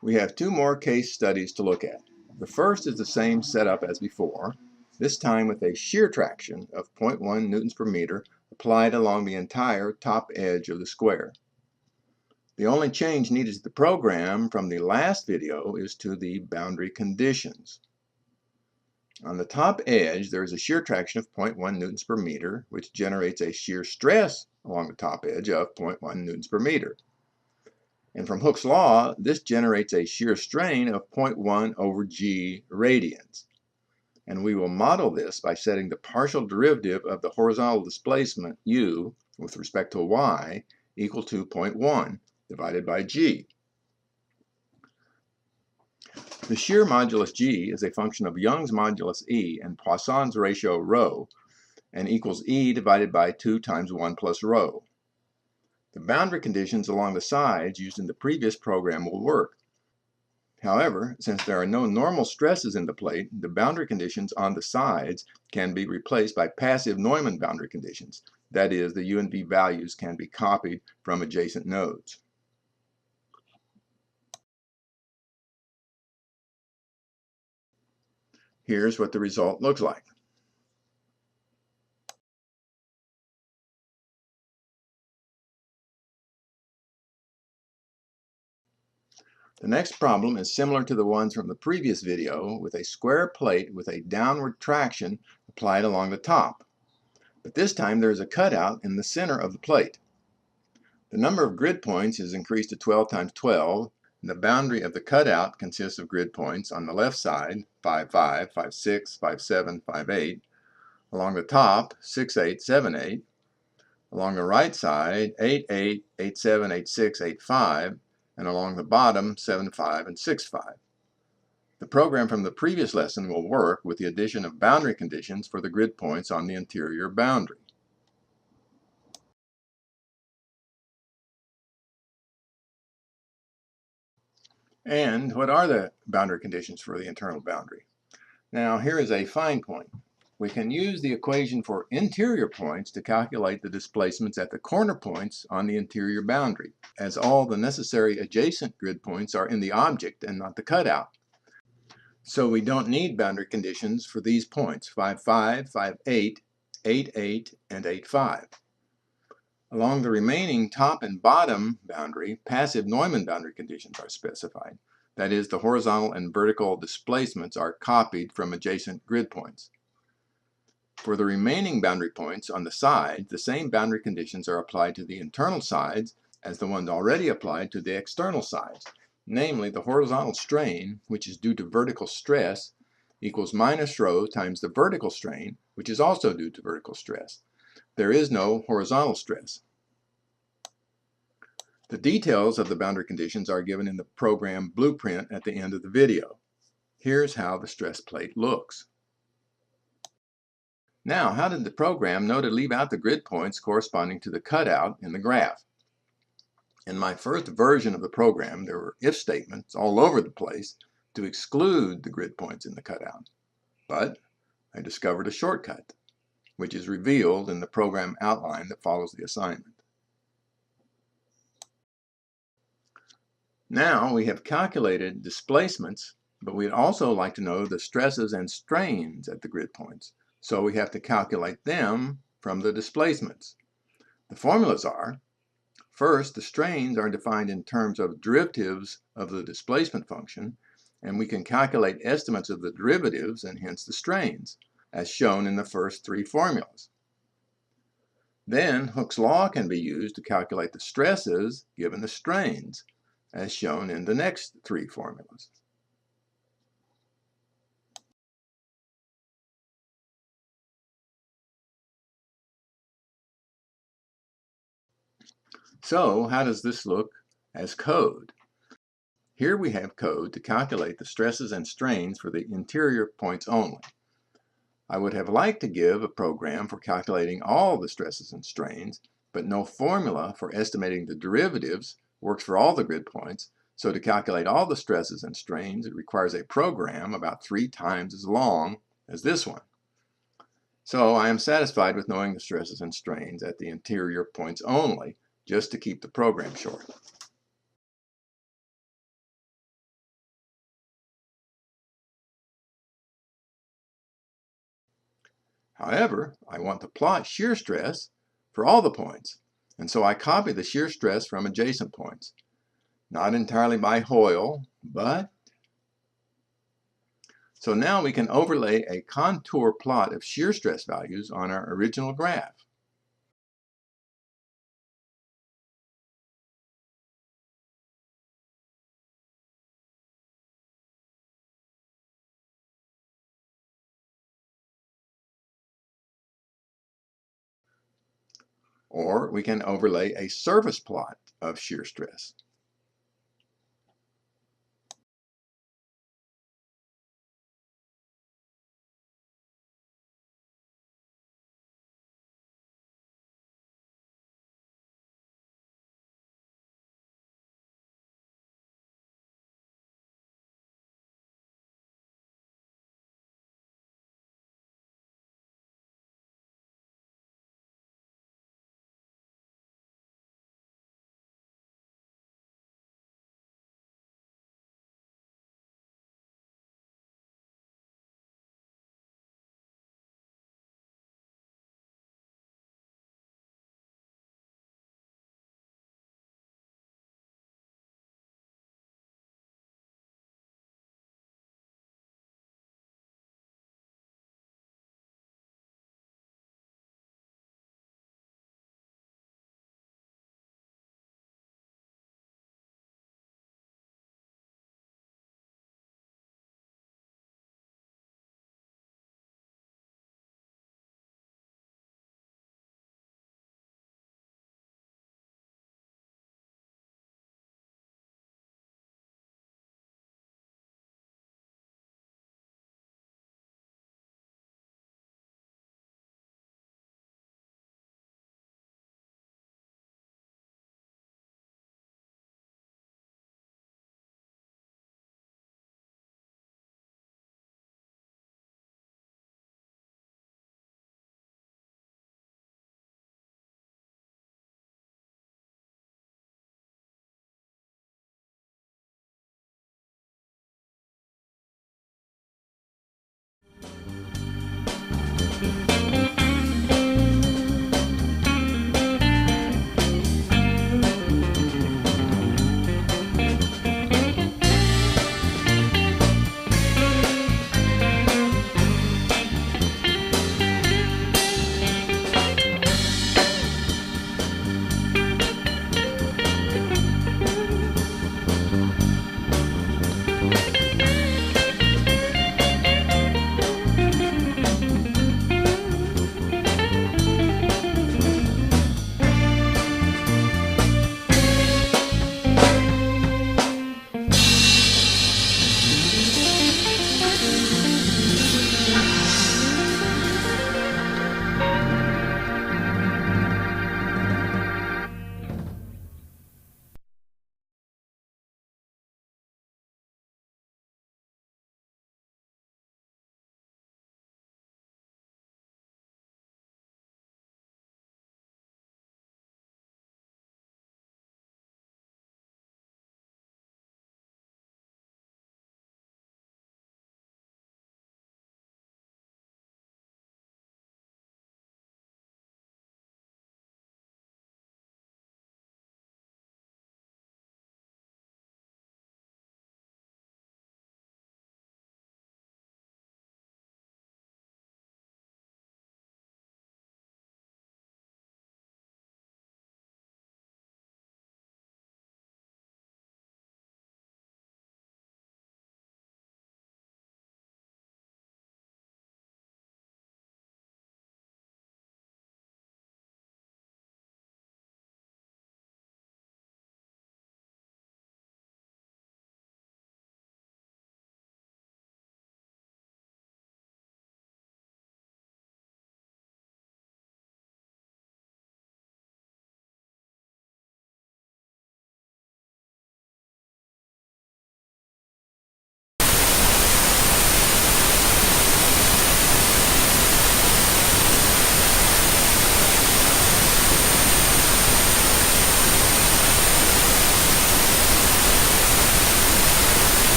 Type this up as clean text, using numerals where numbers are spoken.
We have two more case studies to look at. The first is the same setup as before, this time with a shear traction of 0.1 newtons per meter applied along the entire top edge of the square. The only change needed to the program from the last video is to the boundary conditions. On the top edge, there is a shear traction of 0.1 newtons per meter, which generates a shear stress along the top edge of 0.1 newtons per meter. And from Hooke's law, this generates a shear strain of 0.1 over g radians. And we will model this by setting the partial derivative of the horizontal displacement u with respect to y equal to 0.1 divided by g. The shear modulus g is a function of Young's modulus E and Poisson's ratio rho, and equals E divided by 2 times 1 plus rho. The boundary conditions along the sides used in the previous program will work. However, since there are no normal stresses in the plate, the boundary conditions on the sides can be replaced by passive Neumann boundary conditions. That is, the u and v values can be copied from adjacent nodes. Here's what the result looks like. The next problem is similar to the ones from the previous video with a square plate with a downward traction applied along the top. But this time there is a cutout in the center of the plate. The number of grid points is increased to 12 times 12, and the boundary of the cutout consists of grid points on the left side 5, 5, 5, 6, 5, 7, 5, 8, along the top 6, 8, 7, 8, along the right side 8, 8, 8, 7, 8, 6, 8, 5, and along the bottom 7, 5, and 6, 5. The program from the previous lesson will work with the addition of boundary conditions for the grid points on the interior boundary. And what are the boundary conditions for the internal boundary? Now here is a fine point. We can use the equation for interior points to calculate the displacements at the corner points on the interior boundary, as all the necessary adjacent grid points are in the object and not the cutout. So we don't need boundary conditions for these points, 5, 5, 5, 8, 8, 8, and 8, 5. Along the remaining top and bottom boundary, passive Neumann boundary conditions are specified. That is, the horizontal and vertical displacements are copied from adjacent grid points. For the remaining boundary points on the sides, the same boundary conditions are applied to the internal sides as the ones already applied to the external sides. Namely, the horizontal strain, which is due to vertical stress, equals minus rho times the vertical strain, which is also due to vertical stress. There is no horizontal stress. The details of the boundary conditions are given in the program blueprint at the end of the video. Here's how the stress plate looks. Now, how did the program know to leave out the grid points corresponding to the cutout in the graph? In my first version of the program, there were if statements all over the place to exclude the grid points in the cutout. But I discovered a shortcut, which is revealed in the program outline that follows the assignment. Now we have calculated displacements, but we'd also like to know the stresses and strains at the grid points. So we have to calculate them from the displacements. The formulas are, first, the strains are defined in terms of derivatives of the displacement function, and we can calculate estimates of the derivatives and hence the strains, as shown in the first three formulas. Then Hooke's law can be used to calculate the stresses given the strains, as shown in the next three formulas. So how does this look as code? Here we have code to calculate the stresses and strains for the interior points only. I would have liked to give a program for calculating all the stresses and strains, but no formula for estimating the derivatives works for all the grid points, so to calculate all the stresses and strains, it requires a program about 3 times as long as this one. So I am satisfied with knowing the stresses and strains at the interior points only, just to keep the program short. However, I want to plot shear stress for all the points, and so I copy the shear stress from adjacent points. Not entirely by Hoyle, but... So now we can overlay a contour plot of shear stress values on our original graph. Or we can overlay a surface plot of shear stress.